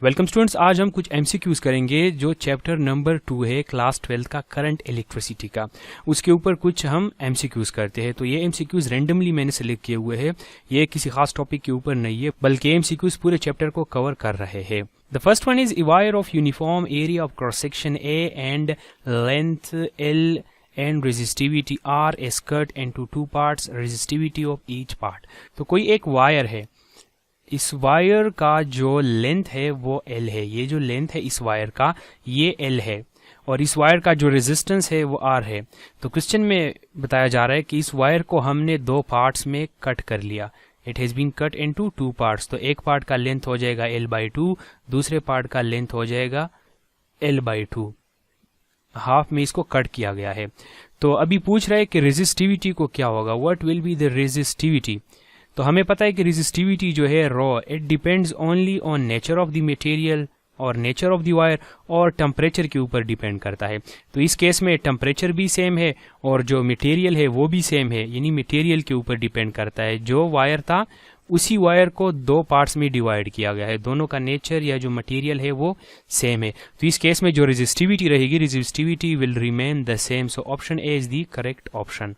Welcome students, आज हम कुछ एमसीक्यूज करेंगे जो चैप्टर नंबर 2 है क्लास 12 का करंट इलेक्ट्रिसिटी का। उसके ऊपर कुछ हम एमसीक्यूज करते हैं। तो ये एमसीक्यूज रैंडमली मैंने सेलेक्ट किए हुए हैं, ये किसी खास टॉपिक के ऊपर नहीं है, बल्कि एमसीक्यूज पूरे चैप्टर को कवर कर रहे हैं। The first one is a wire of uniform area of cross section A and length L and resistivity R is cut into two parts, resistivity of each part। तो कोई एक wire है, इस wire का जो लेंथ है वो L है। ये जो लेंथ है इस वायर का ये L है और इस वायर का जो रेजिस्टेंस है वो R है। तो क्वेश्चन में बताया जा रहा है कि इस वायर को हमने दो पार्ट्स में कट कर लिया। It has been cut into two parts. तो एक पार्ट का लेंथ हो जाएगा L/2, दूसरे पार्ट का लेंथ हो जाएगा L/2। हाफ में इसको कट किया गया है। तो अभी पूछ रहा है कि रेजिस्टिविटी को क्या होगा, what will be the resistivity. तो हमें पता है कि रेजिस्टिविटी जो है raw, it depends only on nature of the material और नेचर ऑफ द वायर और टेम्परेचर के ऊपर डिपेंड करता है। तो इस केस में टेम्परेचर भी सेम है और जो मटेरियल है वो भी सेम है, यानी मटेरियल के ऊपर डिपेंड करता है। जो वायर था उसी वायर को दो पार्ट्स में डिवाइड किया गया है, दोनों का नेचर या जो मटेरियल है वो सेम है। तो इस केस में जो रेजिस्टिविटी रहेगी, resistivity will remain the same. So option A is the correct option,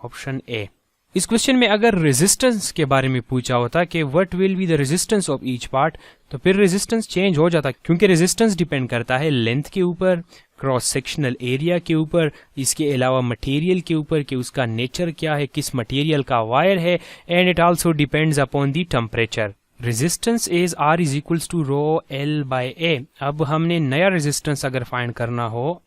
option A. इस क्वेश्चन में अगर रेजिस्टेंस के बारे में पूछा होता कि what will be the resistance of each part, तो फिर रेजिस्टेंस चेंज हो जाता, क्योंकि रेजिस्टेंस डिपेंड करता है लेंथ के ऊपर, क्रॉस सेक्शनल एरिया के ऊपर, इसके अलावा मटेरियल के ऊपर कि उसका नेचर क्या है, किस मटेरियल का वायर है, and it also depends upon the temperature. Resistance is R is equals to rho L/A। अब हमने नया रेजिस्टेंस अगर फाइंड करना हो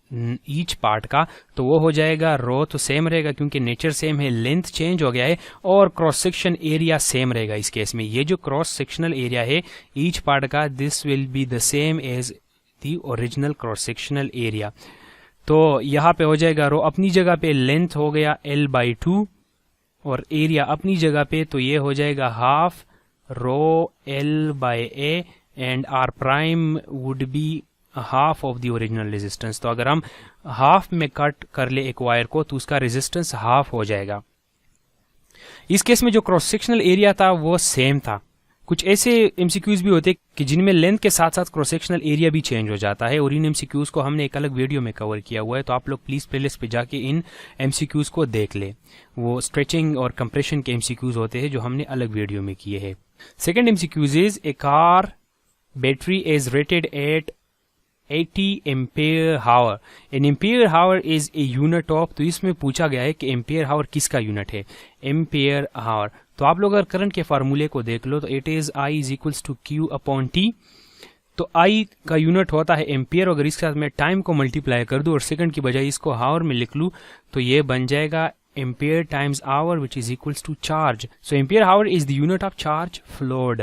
ईच पार्ट का तो वो हो जाएगा रो, तो सेम रहेगा क्योंकि नेचर सेम है, लेंथ चेंज हो गया है और क्रॉस सेक्शन एरिया सेम रहेगा। इस केस में ये जो क्रॉस सेक्शनल एरिया है ईच पार्ट का, this will be the same as the original cross sectional area. तो यहाँ पे हो जाएगा रो अपनी जगह पे, लेंथ हो गया L/2 और एरिया अपनी जगह पे, तो ये हो जाएगा half rho L/A and R prime would be half of the original resistance. तो अगर हम हाफ में कट कर ले एक वायर को तो उसका रेजिस्टेंस हाफ हो जाएगा। इस केस में जो क्रॉस सेक्शनल एरिया था वो सेम था। कुछ ऐसे एमसीक्यूज भी होते कि जिनमें लेंथ के साथ साथ क्रॉस सेक्शनल एरिया भी चेंज हो जाता है और इन एमसीक्यूज को हमने एक अलग वीडियो में कवर किया हुआ है। तो आप लोग प्लीज प्लेलिस्ट पे जाके इन एमसीक्यूज को देख ले। वो स्ट्रेचिंग और कंप्रेशन के एमसीक्यूज होते हैं जो हमने अलग वीडियो में किए हैं। Second MCQs is a car battery is rated at 80 ampere hour. An ampere hour is a unit of, तो इसमें पूछा गया है कि एम्पेयर हावर किसका यूनिट है, एम्पेयर हावर। तो आप लोग अगर करंट के फार्मूले को देख लो तो it is I is equals to Q/T। तो I का यूनिट होता है एम्पेयर। अगर इसके साथ मैं टाइम को मल्टीप्लाई कर दूं और सेकंड की बजाय इसको हावर में लिख लूं तो ये बन जाएगा ampere times hour which is equals to charge. So ampere hour is the unit of charge flowed.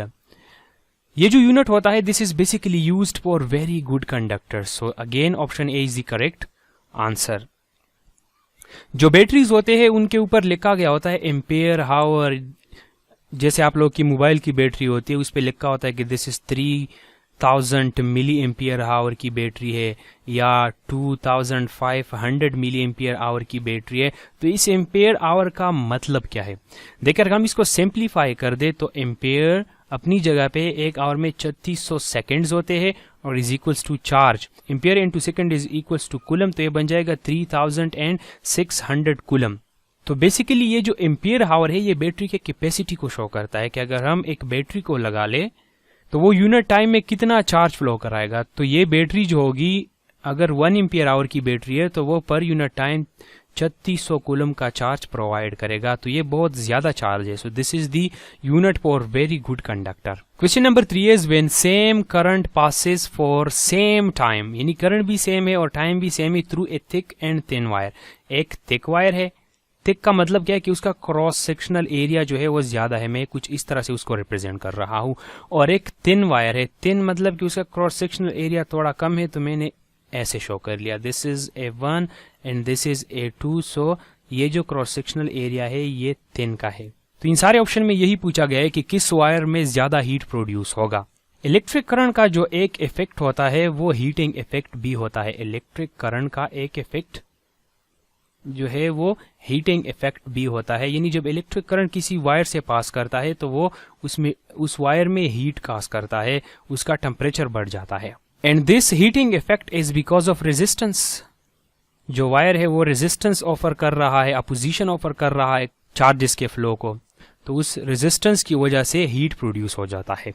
ये जो यूनिट होता है this is basically used for very good conductors. So again option A is the correct answer. जो batteries होते हैं उनके ऊपर लिखा गया होता है एम्पेयर हावर। जैसे आप लोग की मोबाइल की बैटरी होती है उस पर लिखा होता है कि this is 3000 milli ampere hour की बैटरी है या 2500 मिली एम्पियर आवर की बैटरी है। तो इस एम्पियर आवर का मतलब क्या है, देखिए अगर हम इसको सिंप्लीफाई कर दे तो एम्पियर अपनी जगह पे एक आवर में 3600 सेकेंड्स होते हैं और is equals to charge, ampere into second is equals to coulomb. तो ये बन जाएगा 3600 कूलम। तो बेसिकली ये जो एम्पियर हावर है ये बैटरी के कैपेसिटी को शो करता है कि अगर हम एक बैटरी को लगा ले तो वो यूनिट टाइम में कितना चार्ज फ्लो कराएगा। तो ये बैटरी जो होगी अगर 1 एम्पियर आवर की बैटरी है तो वो पर यूनिट टाइम 3600 कूलम का चार्ज प्रोवाइड करेगा। तो ये बहुत ज्यादा चार्ज है। So this is the unit for very good conductor. Question number 3 is when same current passes for same time, यानी करंट भी सेम है और टाइम भी सेम है through a thick and thin wire. एक थिक वायर है, thick का मतलब क्या है कि उसका क्रॉस सेक्शनल एरिया जो है वो ज्यादा है, मैं कुछ इस तरह से उसको रिप्रेजेंट कर रहा हूं। और एक थिन वायर है, थिन मतलब कि उसका क्रॉस सेक्शनल एरिया थोड़ा कम है, तो मैंने ऐसे शो कर लिया, this is A1 and this is A2। सो ये जो क्रॉस सेक्शनल एरिया है ये थिन का है। तो इन सारे ऑप्शन में यही पूछा गया है कि किस वायर में ज्यादा हीट प्रोड्यूस होगा। इलेक्ट्रिक करंट का जो एक इफेक्ट होता है वो हीटिंग इफेक्ट भी होता है। इलेक्ट्रिक करंट का एक इफेक्ट जो है वो हीटिंग इफेक्ट भी होता है, यानी जब इलेक्ट्रिक करंट किसी वायर से पास करता है तो वो उसमें उस वायर में हीट काज करता है, उसका टेम्परेचर बढ़ जाता है। And this heating effect is because of resistance. जो वायर है वो रेजिस्टेंस ऑफर कर रहा है, अपोजिशन ऑफर कर रहा है चार्जेस के फ्लो को, तो उस रेजिस्टेंस की वजह से हीट प्रोड्यूस हो जाता है।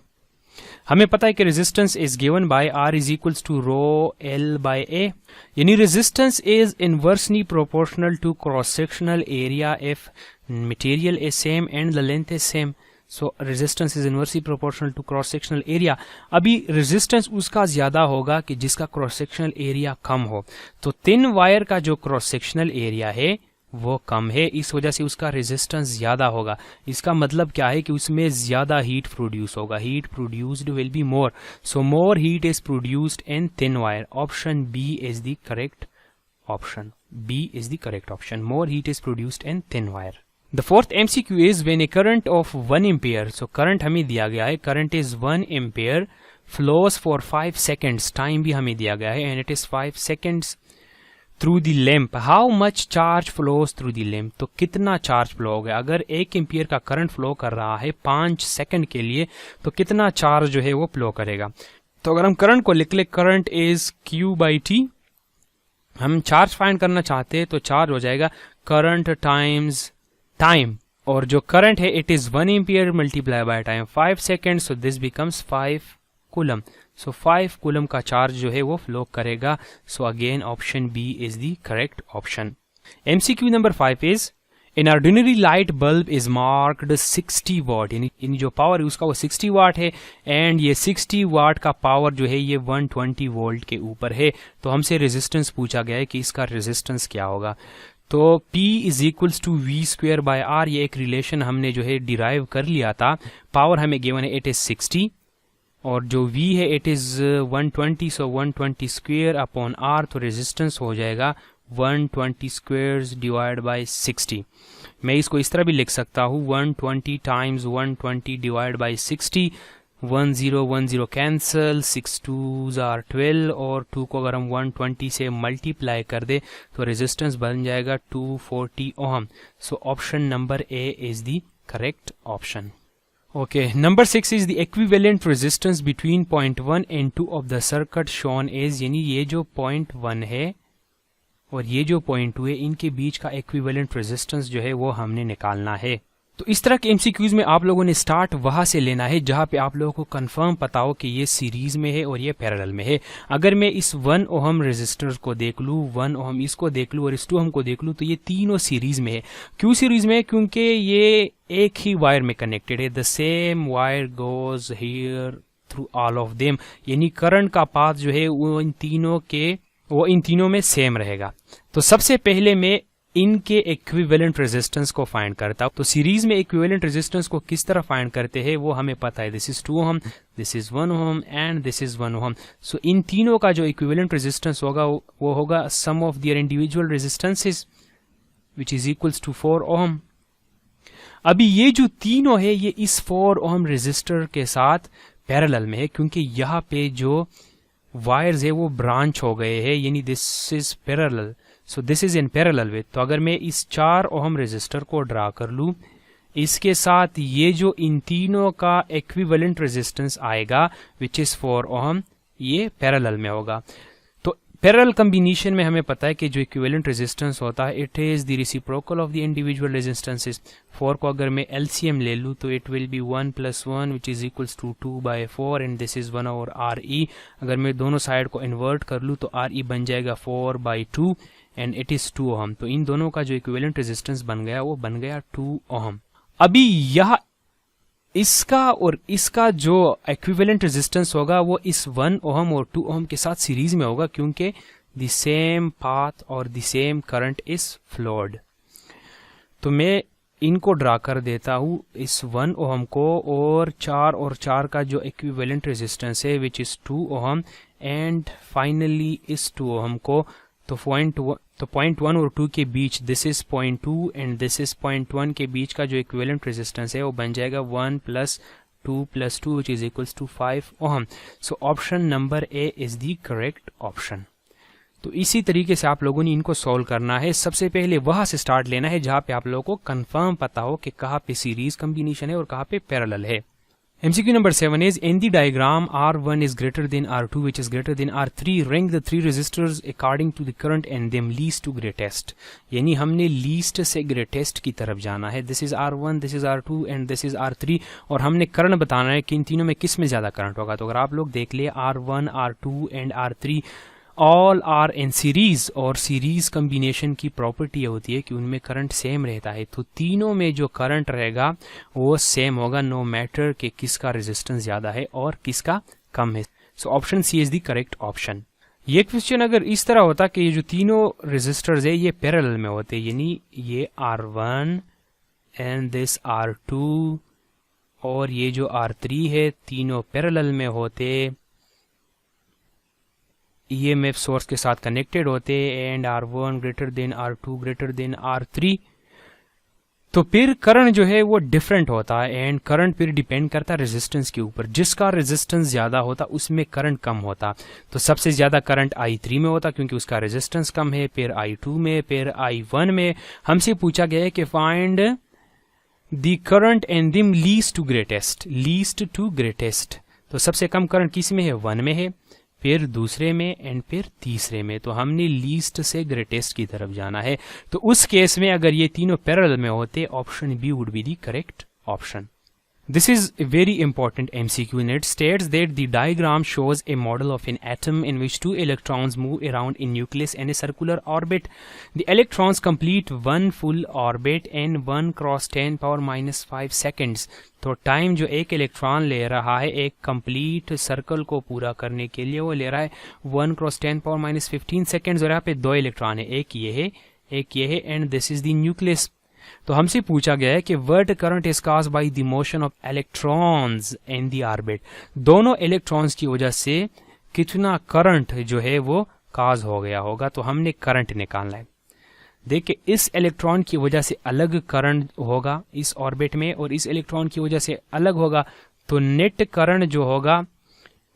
हमें पता है कि resistance is given by R is equals to rho L by A, यानी resistance is inversely proportional to cross sectional area if material is same and the length is same. So resistance is inversely proportional to cross sectional area. अभी resistance उसका ज्यादा होगा कि जिसका cross sectional area कम हो, तो thin wire का जो क्रॉस सेक्शनल एरिया है वो कम है, इस वजह से उसका रेजिस्टेंस ज्यादा होगा। इसका मतलब क्या है कि उसमें ज्यादा हीट प्रोड्यूस होगा, heat produced will be more, so more heat is produced in thin wire. Option B is the correct option. B is the correct option, more heat is produced in thin wire. The fourth MCQ is when a current of 1 ampere, so current हमें दिया गया है, current is 1 ampere flows for 5 seconds, time भी हमें दिया गया है and it is 5 seconds through the lamp. How much charge flows through the lamp? तो कितना चार्ज फ्लो हो गया? अगर 1 एम्पियर का करंट फ्लो कर रहा है 5 सेकंड के लिए, तो कितना चार्ज जो है वो फ्लो करेगा? तो अगर हम करंट को लिख ले, करंट इज Q/T, हम चार्ज फाइंड करना चाहते हैं तो चार्ज हो जाएगा करंट टाइम्स टाइम, और जो करंट है it is 1 ampere multiply by time 5 second, so this becomes 5 coulomb. So 5 coulomb का चार्ज जो है वो फ्लो करेगा। So again option B is the correct option. MCQ number 5 is in ordinary light bulb is marked 60 watt, यानी जो power है उसका वो 60 वाट है, एंड ये 60 वाट का पावर जो है ये 120 वोल्ट के ऊपर है। तो हमसे रेजिस्टेंस पूछा गया है कि इसका रेजिस्टेंस क्या होगा। तो P is equals to V² by R, ये एक रिलेशन हमने जो है डिराइव कर लिया था। पावर हमें गिवन है इट इज 60 और जो V है it is 120, so 120 square upon R, तो रेजिस्टेंस हो जाएगा 120 स्क्वेयर्स डिवाइड बाय 60। मैं इसको इस तरह भी लिख सकता हूँ 120 times 120 divide by 60, 1010 cancel, 6 2s are 12, और 2 को अगर हम 120 से मल्टीप्लाई कर दे तो रेजिस्टेंस बन जाएगा 240 ohm. So option number A is the correct option. Okay, number 6 is the equivalent resistance between point 1 and 2 of the circuit shown is, यानी ये जो पॉइंट 1 है और ये जो पॉइंट 2 है, इनके बीच का इक्विवेलेंट रेजिस्टेंस जो है वो हमने निकालना है। तो इस तरह के MCQs में आप लोगों ने स्टार्ट वहां से लेना है जहां पे आप लोगों को कंफर्म पता हो कि ये सीरीज में है और ये पैरेलल में है। अगर मैं इस 1 ओहम रेजिस्टर को देख लूं, 1 ओहम इसको देख लूं और इस 2 ओहम को देख लूं, तो ये तीनों सीरीज में है। क्यों सीरीज में है? क्योंकि ये एक ही वायर में कनेक्टेड है। The same wire goes here through all of them, यानी करंट का पाथ जो है वो इन तीनों में सेम रहेगा। तो सबसे पहले मैं इनके इक्विवेलेंट रेजिस्टेंस को फाइंड करता हूं। तो सीरीज में इक्विवेलेंट रेजिस्टेंस को किस तरह फाइंड करते हैं वो हमें पता है। This is 2 ohm, this is 1 ohm and this is 1 ohm. So इन तीनों का जो इक्विवेलेंट रेजिस्टेंस होगा वो होगा sum of their individual resistances which is equals to 4 ohm. अभी ये जो तीनों है ये इस 4 ओहम रेजिस्टर के साथ पैरेलल में है, क्योंकि यहाँ पे जो वायर्स है वो ब्रांच हो गए हैं, यानी this is parallel, so this is in parallel with. तो अगर मैं इस 4 ओहम रेजिस्टर को ड्रा कर लूं, इसके साथ ये जो इन तीनों का इक्विवेलेंट रेजिस्टेंस आएगा विच इज 4 ओहम, ये पैरेलल में होगा। तो पैरेलल कॉम्बिनेशन में हमें पता है कि जो इक्विवेलेंट रेजिस्टेंस होता है it is the reciprocal of the individual resistances. 4 को अगर मैं LCM ले लूं तो it will be 1 + 1 which is equals to 2/4 and this is 1 over RE। अगर मैं दोनों साइड को इन्वर्ट कर लूं तो RE बन जाएगा 4/2 एंड इट इज 2 ओहम। तो इन दोनों का जो इक्विवेलेंट रेजिस्टेंस बन गया वो बन गया 2 ओहम। अभी यह इसका और इसका जो इक्विवेलेंट रेजिस्टेंस होगा वो इस 1 ओहम और 2 ओहम के साथ सीरीज में होगा, क्योंकि द सेम पाथ और the same current is flowed. तो मैं इनको ड्रा कर देता हूं, इस 1 ओहम को और 4 का जो इक्विवेलेंट रेजिस्टेंस है which is 2 ohm, and finally इस 2 ओहम को। तो पॉइंट 1 और 2 के बीच this is 0.2 and this is 0.1 के बीच का जो इक्विवेलेंट रेजिस्टेंस है वो बन जाएगा 1 + 2 + 2 which is equals to 5 ohm. So option number A is the correct option. तो इसी तरीके से आप लोगों ने इनको सॉल्व करना है। सबसे पहले वहां से स्टार्ट लेना है जहां पे आप लोगों को कंफर्म पता हो कि कहां पे सीरीज कॉम्बिनेशन है और कहां पे पैरेलल है। MCQ number 7 is in the diagram R1 is greater than R2 which is greater than R3. Rank the three resistors according to the current and them least to greatest. यानी हमने least से greatest की तरफ जाना है। This is R1, this is R2 and this is R3 और हमने current बताना है कि इन तीनों में किस में ज़्यादा करंट होगा। तो अगर आप लोग देख ले R1, R2 and R3 all are in series और सीरीज कम्बिनेशन की प्रॉपर्टी होती है कि उनमें करंट सेम रहता है। तो तीनों में जो करंट रहेगा वो सेम होगा नो मैटर कि किसका रेजिस्टेंस ज़्यादा है और किसका कम है। So option C is the correct option. ये क्वेश्चन अगर इस तरह होता कि ये जो तीनों रेजिस्टर्स है ये पैरेलल में होते, यानी ये R1 एंड दिस R2 और ये जो R3 है तीनों पैरेलल में होते, EMF सोर्स के साथ कनेक्टेड होते and R1 greater than R2 greater than R3, तो फिर करंट जो है वो डिफरेंट होता है एंड करंट फिर डिपेंड करता है रेजिस्टेंस के ऊपर। जिसका रेजिस्टेंस ज्यादा होता उसमें करंट कम होता। तो सबसे ज्यादा करंट I3 में होता क्योंकि उसका रेजिस्टेंस कम है, फिर I2 में, फिर I1 में। हमसे पूछा गया है कि find the current and them least to greatest, least to greatest. तो सबसे कम करंट किस में है, 1 में है, फिर दूसरे में एंड फिर तीसरे में। तो हमने लीस्ट से ग्रेटेस्ट की तरफ जाना है। तो उस केस में अगर ये तीनों पैरेलल में होते option B would be the correct option. This is a very important MCQ and it states that the diagram shows a model of an atom in which two electrons move around a nucleus in a circular orbit. The electrons complete one full orbit in 1 × 10⁻⁵ seconds. तो time जो एक electron ले रहा है एक complete circle को पूरा करने के लिए वो ले रहा है 1 × 10⁻15 सेकेंड्स और यहाँ पे दो इलेक्ट्रॉन है, एक ये है and this is the nucleus. तो हमसे पूछा गया है कि what current is caused by the motion of electrons in the orbit. दोनों इलेक्ट्रॉन्स की वजह से कितना करंट जो है वो काज हो गया होगा। तो हमने करंट निकालना है। देखिए इस इलेक्ट्रॉन की वजह से अलग करंट होगा इस ऑर्बिट में और इस इलेक्ट्रॉन की वजह से अलग होगा। तो नेट करंट जो होगा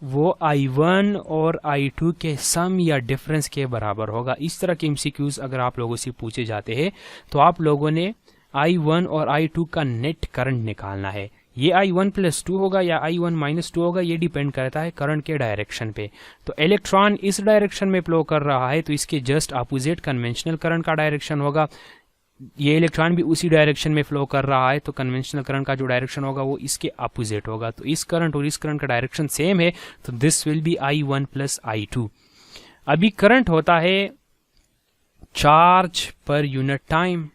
वो I1 और I2 के सम या डिफरेंस के बराबर होगा। इस तरह के MCQs अगर आप लोगों से पूछे जाते हैं तो आप लोगों ने I1 और I2 का नेट करंट निकालना है। ये I1 + 2 होगा या I1 - 2 होगा, ये डिपेंड करता है करंट के डायरेक्शन पे। तो इलेक्ट्रॉन इस डायरेक्शन में फ्लो कर रहा है तो इसके जस्ट अपोजिट कन्वेंशनल करंट का डायरेक्शन होगा। ये इलेक्ट्रॉन भी उसी डायरेक्शन में फ्लो कर रहा है तो कन्वेंशनल करंट का जो डायरेक्शन होगा वो इसके अपोजिट होगा। तो इस करंट और इस करंट का डायरेक्शन सेम है तो this will B I1 + I2। अभी करंट होता है charge per unit time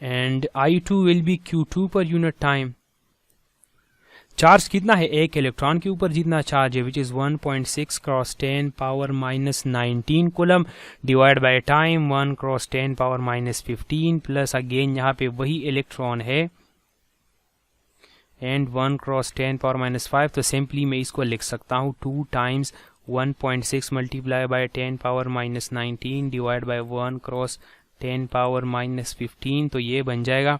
and I2 will be Q2 per unit time. Charge कितना है एक इलेक्ट्रॉन के ऊपर जितना चार्ज है which is 1.6 × 10⁻⁻19 coulomb divide by time 1 × 10⁻⁻15 plus again यहाँ पे वही इलेक्ट्रॉन है एंड 1 × 10⁻⁻5। तो सिंपली मैं इसको लिख सकता हूँ 2 × 1.6 × 10⁻⁻19 डिवाइड बाय 1 × 10⁻⁻15। तो ये बन जाएगा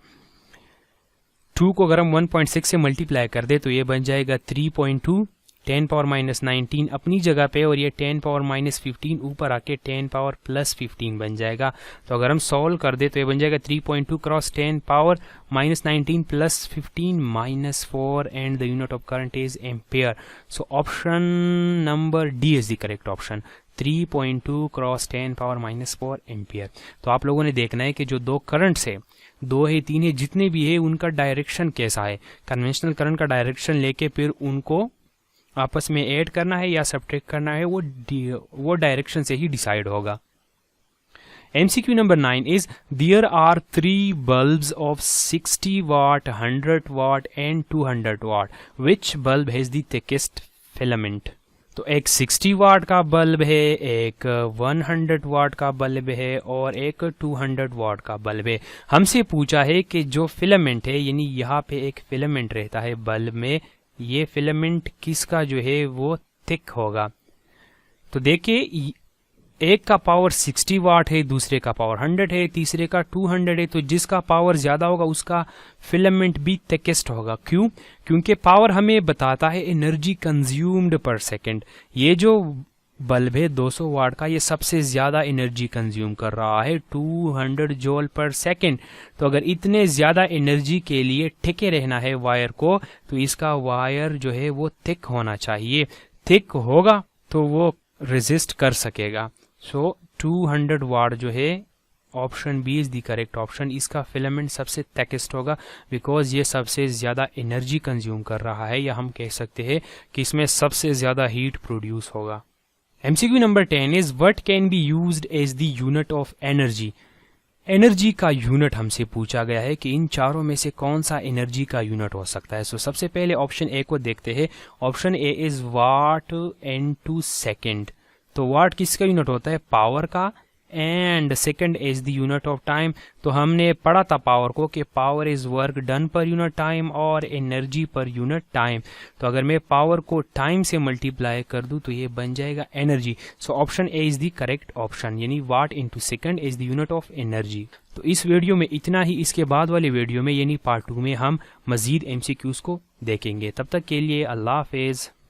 2 को अगर हम 1.6 से मल्टीप्लाई कर दे तो ये बन जाएगा 3.2 10⁻⁻19 अपनी जगह पे और ये 10⁻⁻15 ऊपर आके 10⁻+15 बन जाएगा। तो अगर हम सॉल्व कर दे तो ये बन जाएगा 3.2 × 10⁻⁻19 + 15 - 4 and the unit of current is ampere. So option number D is the correct option 3.2 × 10⁻⁻4 ampere. तो आप लोगों ने देखना है कि जो दो करंट्स है 2 है 3 है जितने भी है उनका डायरेक्शन कैसा है। कन्वेंशनल करंट का डायरेक्शन लेके फिर उनको आपस में ऐड करना है या सब्ट्रैक्ट करना है वो डायरेक्शन से ही डिसाइड होगा। MCQ number 9 is there are 3 bulbs of 60 watt, 100 watt and 200 watt. Which bulb has the thickest filament? तो एक 60 वाट का बल्ब है, एक 100 वाट का बल्ब है और एक 200 वाट का बल्ब है। हमसे पूछा है कि जो फिलामेंट है यानी यहाँ पे एक फिलामेंट रहता है बल्ब में, ये फिलामेंट किसका जो है वो थिक होगा। तो देखिए एक का पावर 60 वाट है, दूसरे का पावर 100 है, तीसरे का 200 है। तो जिसका पावर ज्यादा होगा उसका फिलामेंट भी थिकेस्ट होगा। क्यों? क्योंकि पावर हमें बताता है एनर्जी कंज्यूम्ड पर सेकंड। ये जो बल्ब है 200 वाट का, ये सबसे ज़्यादा एनर्जी कंज्यूम कर रहा है 200 जूल पर सेकेंड। तो अगर इतने ज़्यादा एनर्जी के लिए टिके रहना है वायर को, तो इसका वायर जो है वो थिक होना चाहिए। थिक होगा तो वो रेजिस्ट कर सकेगा। सो 200 वाट जो है, option B is the correct option. इसका फिलामेंट सबसे थिकेस्ट होगा बिकॉज ये सबसे ज़्यादा एनर्जी कंज्यूम कर रहा है, या हम कह सकते हैं कि इसमें सबसे ज़्यादा हीट प्रोड्यूस होगा। MCQ number 10 is what can be used as the unit of energy. Energy का यूनिट हमसे पूछा गया है कि इन चारों में से कौन सा एनर्जी का यूनिट हो सकता है। सो सबसे पहले ऑप्शन ए को देखते हैं। Option A is what in second. तो वाट किसका यूनिट होता है? पावर का। And second is the unit of time. तो हमने पढ़ा था पावर को कि power is work done per unit time और एनर्जी पर यूनिट टाइम। तो अगर मैं पावर को टाइम से मल्टीप्लाई कर दूं तो ये बन जाएगा energy. So option A is the correct option, यानी watt into second is the unit of energy. तो इस वीडियो में इतना ही। इसके बाद वाले वीडियो में यानी पार्ट 2 में हम मजीद MCQs को देखेंगे। तब तक के लिए अल्लाह हाफिज।